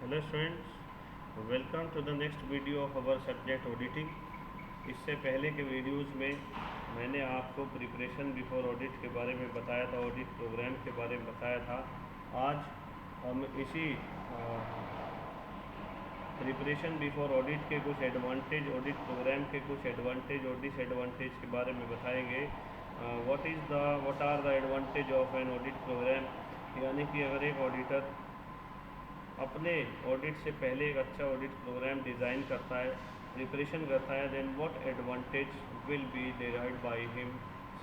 Hello students, welcome to the next video of our subject auditing. इससे पहले के videos में मैंने आपको प्रिपरेशन बिफोर ऑडिट के बारे में बताया था, ऑडिट प्रोग्राम के बारे में बताया था। आज हम इसी प्रिपरेशन बिफोर ऑडिट के कुछ एडवांटेज, ऑडिट प्रोग्राम के कुछ एडवांटेज और डिसएडवांटेज के बारे में बताएंगे। What are the advantage of an audit program, यानी कि अगर एक ऑडिटर अपने ऑडिट से पहले एक अच्छा ऑडिट प्रोग्राम डिज़ाइन करता है, प्रिपरेशन करता है, then what advantage will be derived by him.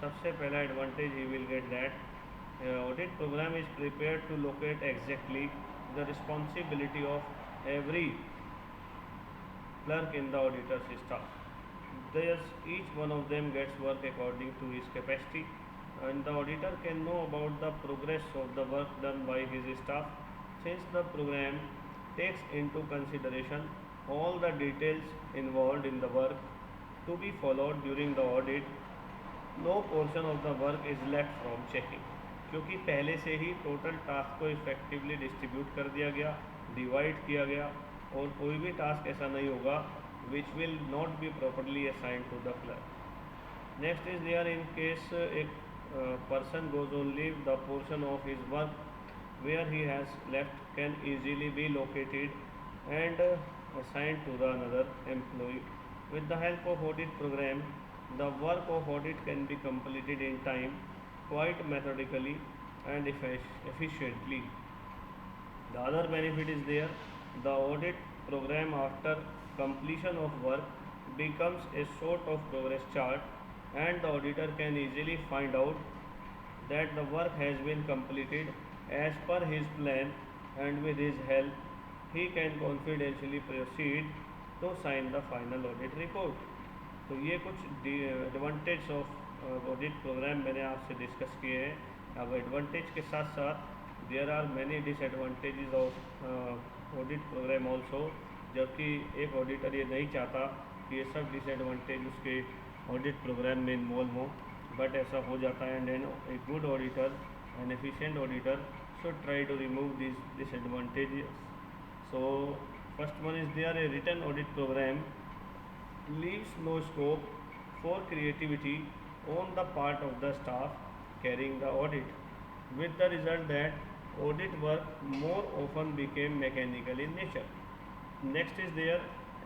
सबसे पहला advantage he will get that audit program is prepared to locate exactly the responsibility of every clerk in the auditor's staff. Thus, each one of them gets work according to his capacity, and the auditor can know about the progress of the work done by his staff. Since the program takes into consideration all the details involved in the work to be followed during the audit, no portion of the work is left from checking. क्योंकि पहले से ही total task को effectively distribute कर दिया गया, divide किया गया, और कोई भी टास्क ऐसा नहीं होगा which will not be properly assigned to the clerk. Next is there in case एक person goes on leave, the portion of his work where he has left can easily be located and assigned to the another employee. With the help of audit program, the work of audit can be completed in time, quite methodically and efficiently. The other benefit is there. The audit program after completion of work becomes a sort of progress chart, and the auditor can easily find out that the work has been completed as per his plan, and with his help he can confidentially proceed to sign the final audit report. तो ये कुछ advantage of audit programme मैंने आपसे discuss किए हैं। अब advantage के साथ साथ there are many disadvantages of audit program also, जबकि एक ऑडिटर ये नहीं चाहता कि ये सब डिसएडवांटेज उसके ऑडिट प्रोग्राम में इन्वॉल्व हों, बट ऐसा हो जाता है। And an a good auditor, an efficient auditor should try to remove this disadvantages. So first one is there a written audit program leaves no scope for creativity on the part of the staff carrying the audit, with the result that audit work more often became mechanical in nature. Next is there,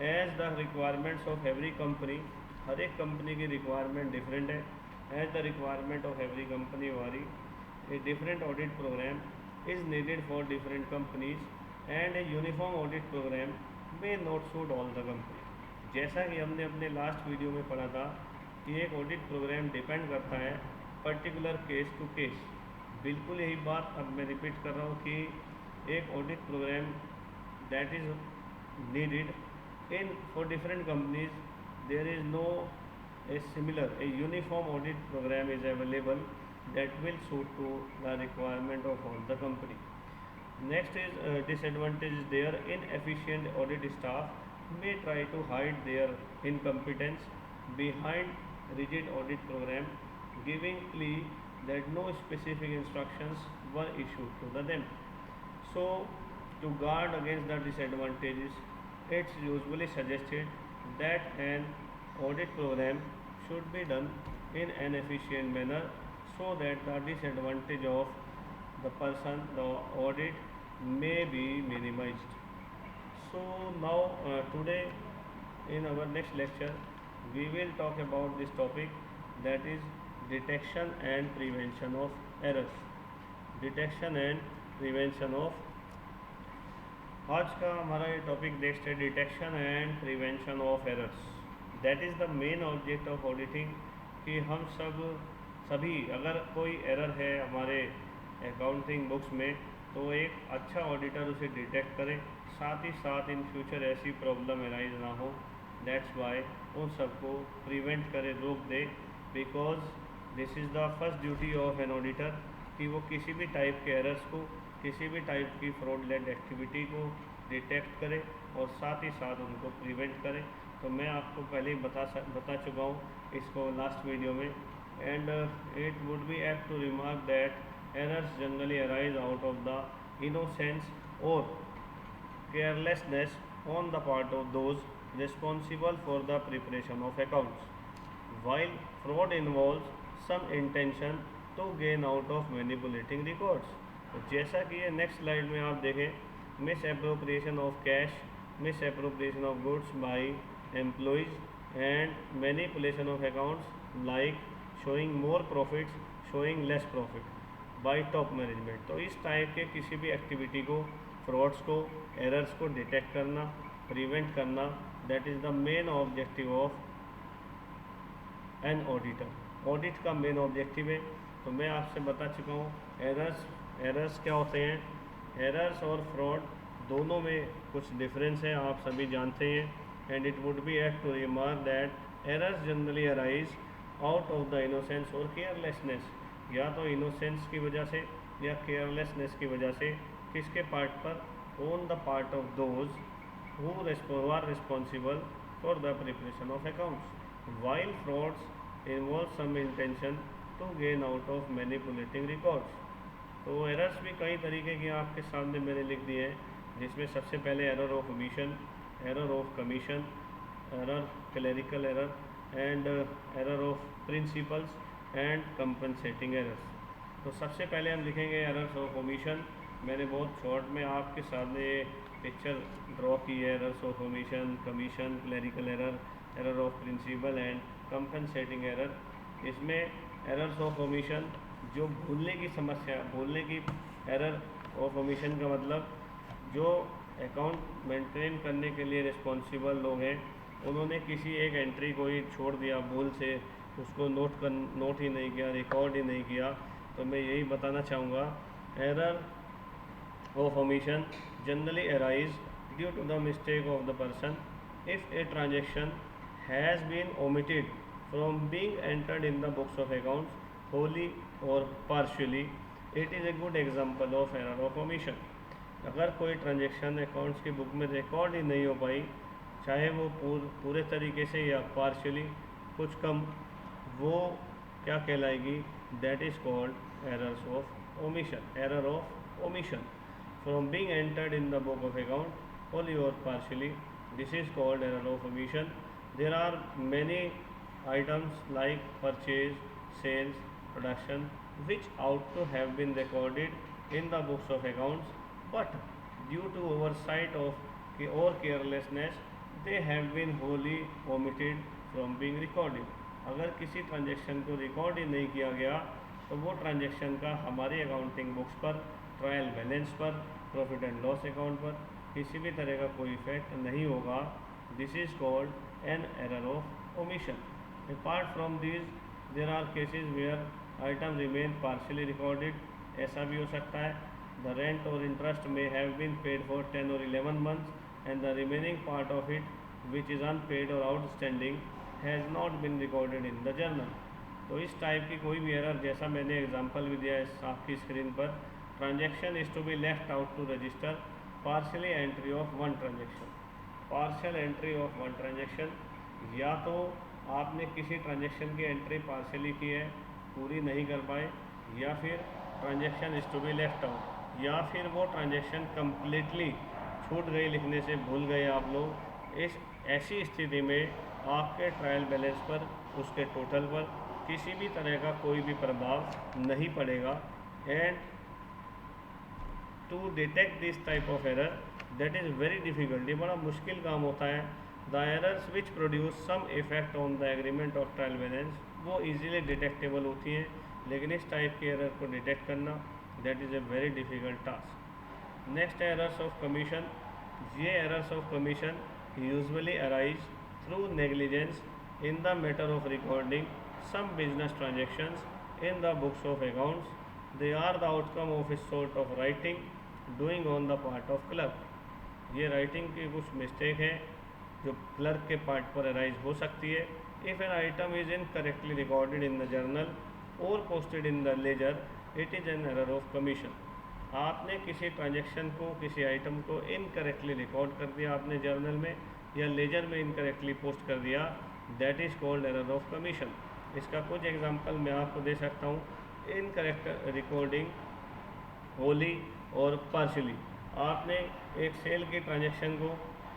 as the requirements of every company, हर एक company की requirement different है, as the requirement of every company वारी, a different audit program is needed for different companies, and a uniform audit program may not suit all the company. जैसा कि हमने अपने last video में पढ़ा था कि एक ऑडिट प्रोग्राम डिपेंड करता है पर्टिकुलर केस टू केस। बिल्कुल यही बात अब मैं रिपीट कर रहा हूँ कि एक audit program that is needed in for different companies, there is no a similar, a uniform audit program is available that will suit to the requirement of all the company. Next is disadvantage is there, inefficient audit staff may try to hide their incompetence behind rigid audit program, giving plea that no specific instructions were issued to them. So to guard against the disadvantages, it's usually suggested that an audit program should be done in an efficient manner, so that the disadvantage of the person, the audit, may be minimized. So now today in our next lecture we will talk about this topic, that is detection and prevention of errors. Detection and prevention of, आज का हमारा ये topic next है, detection and prevention of errors. That is the main object of auditing, कि हम सभी अगर कोई एरर है हमारे अकाउंटिंग बुक्स में, तो एक अच्छा ऑडिटर उसे डिटेक्ट करे, साथ ही साथ इन फ्यूचर ऐसी प्रॉब्लम एराइज ना हो। दैट्स वाई उन सबको प्रिवेंट करे, रोक दे, because this is the first duty of an auditor, कि वो किसी भी टाइप के एरर्स को, किसी भी टाइप की फ्रॉडलेंट एक्टिविटी को डिटेक्ट करे और साथ ही साथ उनको प्रिवेंट करे। तो मैं आपको पहले ही बता चुका हूँ इसको लास्ट वीडियो में, and it would be apt to remark that errors generally arise out of the innocence or carelessness on the part of those responsible for the preparation of accounts, while fraud involves some intention to gain out of manipulating records. तो जैसा कि ये next slide में आप देखें, miss appropriation of cash, miss appropriation of goods by employees and manipulation of accounts like showing more profits, showing less profit by top management. तो इस type के किसी भी एक्टिविटी को, फ्रॉड्स को, एरर्स को डिटेक्ट करना, प्रिवेंट करना, that is the main objective of an auditor. Audit का मेन ऑब्जेक्टिव है। तो मैं आपसे बता चुका हूँ एरर्स क्या होते हैं। एरर्स और फ्रॉड दोनों में कुछ डिफरेंस है, आप सभी जानते हैं। And it would be at to remark that errors generally arise out of the innocence और केयरलेसनेस, या तो इनोसेंस की वजह से या केयरलेसनेस की वजह से। किसके पार्ट पर? On the part of those who are responsible for the preparation of accounts, while frauds involve some intention to gain out of manipulating records। तो एरर्स भी कई तरीके की आपके सामने मैंने लिख दिए हैं, जिसमें सबसे पहले error of omission, error of commission, error clerical error and error of principles and compensating errors. तो सबसे पहले हम लिखेंगे एरर्स ऑफ ओमिशन। मैंने बहुत शॉर्ट में आपके सामने पिक्चर ड्रॉ की है। Errors of omission, commission, clerical error, error of principle and compensating error. इसमें एरर्स ऑफ ओमिशन जो भूलने की समस्या, भूलने की एरर ऑफ ओमिशन का मतलब जो अकाउंट मेंटेन करने के लिए रिस्पॉन्सिबल लोग हैं, उन्होंने किसी एक एंट्री को ही छोड़ दिया भूल से, उसको नोट ही नहीं किया, रिकॉर्ड ही नहीं किया। तो मैं यही बताना चाहूँगा, error of omission generally arise due to the mistake of the person. If a transaction has been omitted from being entered in the books of accounts wholly or partially, it is a good example of error of omission। अगर कोई transaction accounts की book में record ही नहीं हो पाई, चाहे वो पूरे तरीके से या पार्शियली, कुछ कम, वो क्या कहलाएगी? That is called errors of omission. Error of omission from being entered in the book of account wholly or partially, this is called error of omission। There are many items like purchase, sales, production which ought to have been recorded in the books of accounts, but due to oversight of or carelessness they have been wholly omitted from being recorded। अगर किसी transaction को record ही नहीं किया गया तो वो transaction का हमारी अकाउंटिंग बुक्स पर, ट्रायल बैलेंस पर, प्रॉफिट एंड लॉस अकाउंट पर किसी भी तरह का कोई इफेक्ट नहीं होगा। This is called an error of omission. Apart from this there are cases where item remain partially recorded. ऐसा भी हो सकता है द रेंट और इंटरेस्ट में हैव बीन पेड फॉर 10 और 11 months and the remaining part of it which is unpaid और outstanding has not been recorded in the journal. तो इस टाइप की कोई भी एरर, जैसा मैंने एग्जांपल भी दिया है आपकी स्क्रीन पर, transaction is to be left out to register partially entry of one transaction. Partial entry of one transaction, या तो आपने किसी ट्रांजेक्शन की एंट्री पार्शियली की है, पूरी नहीं कर पाए, या फिर transaction is to be left out, या फिर वो ट्रांजेक्शन कम्प्लीटली छूट गई, लिखने से भूल गए आप लोग। इस ऐसी स्थिति में आपके ट्रायल बैलेंस पर, उसके टोटल पर किसी भी तरह का कोई भी प्रभाव नहीं पड़ेगा। And to detect this type of error that is very difficult, ये बड़ा मुश्किल काम होता है। The errors which produce some effect on the agreement of trial balance वो इजीली डिटेक्टेबल होती हैं, लेकिन इस टाइप की एरर को डिटेक्ट करना that is a very difficult task. Next errors of commission. ये errors of commission usually arise through negligence in the matter of recording some business transactions in the books of accounts। They are the outcome of a sort of writing doing on the part of clerk। ये writing की कुछ mistake है जो clerk के part पर arise हो सकती है। If an item is incorrectly recorded in the journal और posted in the ledger, it is an error of commission. आपने किसी ट्रांजेक्शन को, किसी आइटम को इनकरेक्टली रिकॉर्ड कर दिया आपने जर्नल में, या लेजर में इनकरेक्टली पोस्ट कर दिया, that is called error of commission. इसका कुछ एग्जांपल मैं आपको दे सकता हूँ। इनकरेक्ट रिकॉर्डिंग होली और पार्शली, आपने एक सेल के ट्रांजैक्शन को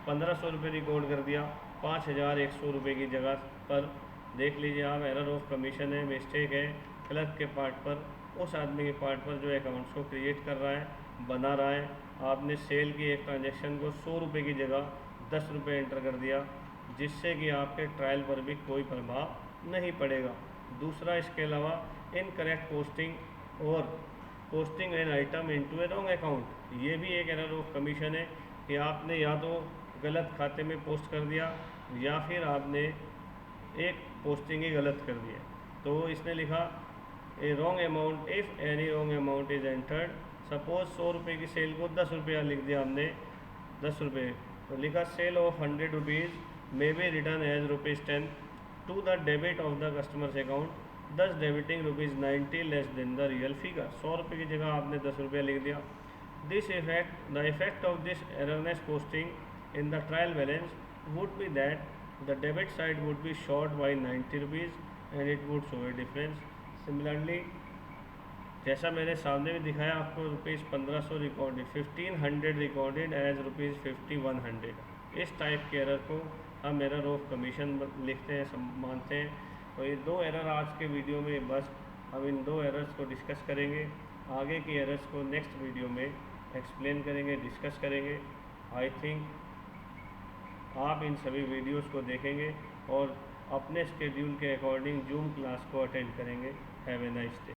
1500 रुपये रिकॉर्ड कर दिया 5100 रुपये की जगह पर। देख लीजिए आप, एरर ऑफ कमीशन है, मिस्टेक है क्लर्क के पार्ट पर, उस आदमी के पार्ट पर जो अकाउंट्स को क्रिएट कर रहा है, बना रहा है। आपने सेल की एक ट्रांजैक्शन को 100 रुपये की जगह 10 रुपये एंटर कर दिया, जिससे कि आपके ट्रायल पर भी कोई प्रभाव नहीं पड़ेगा। दूसरा, इसके अलावा इनकरेक्ट पोस्टिंग और posting an item into A wrong account, ये भी एक एरर ऑफ कमीशन है कि आपने या तो गलत खाते में पोस्ट कर दिया या फिर आपने एक पोस्टिंग ही गलत कर दिया। तो इसने लिखा a wrong amount if any wrong amount is entered. Suppose 100 रुपये की सेल को 10 रुपया लिख दिया हमने, 10 रुपये, तो लिखा sale of 100 rupees may be return as ₹10 to the debit of the customers account, दस debiting ₹90 less than the real figure. 100 रुपये की जगह आपने 10 रुपया लिख दिया। This effect, the effect of this erroneous posting in the trial balance would be that the debit side would be short by 90 rupees and it would show a difference. Similarly, जैसा मेरे सामने भी दिखाया आपको, ₹1500 रिकॉर्डेड, 1500 रिकॉर्डेड एज ₹5100। इस type के error को हम एरर ऑफ कमीशन लिखते हैं, मानते हैं। तो ये दो एरर आज के वीडियो में, बस हम इन दो एरर्स को डिस्कस करेंगे। आगे की एरर्स को नेक्स्ट वीडियो में एक्सप्लेन करेंगे, डिस्कस करेंगे। आई थिंक आप इन सभी वीडियोस को देखेंगे और अपने स्केड्यूल के अकॉर्डिंग जूम क्लास को अटेंड करेंगे। Have a nice day.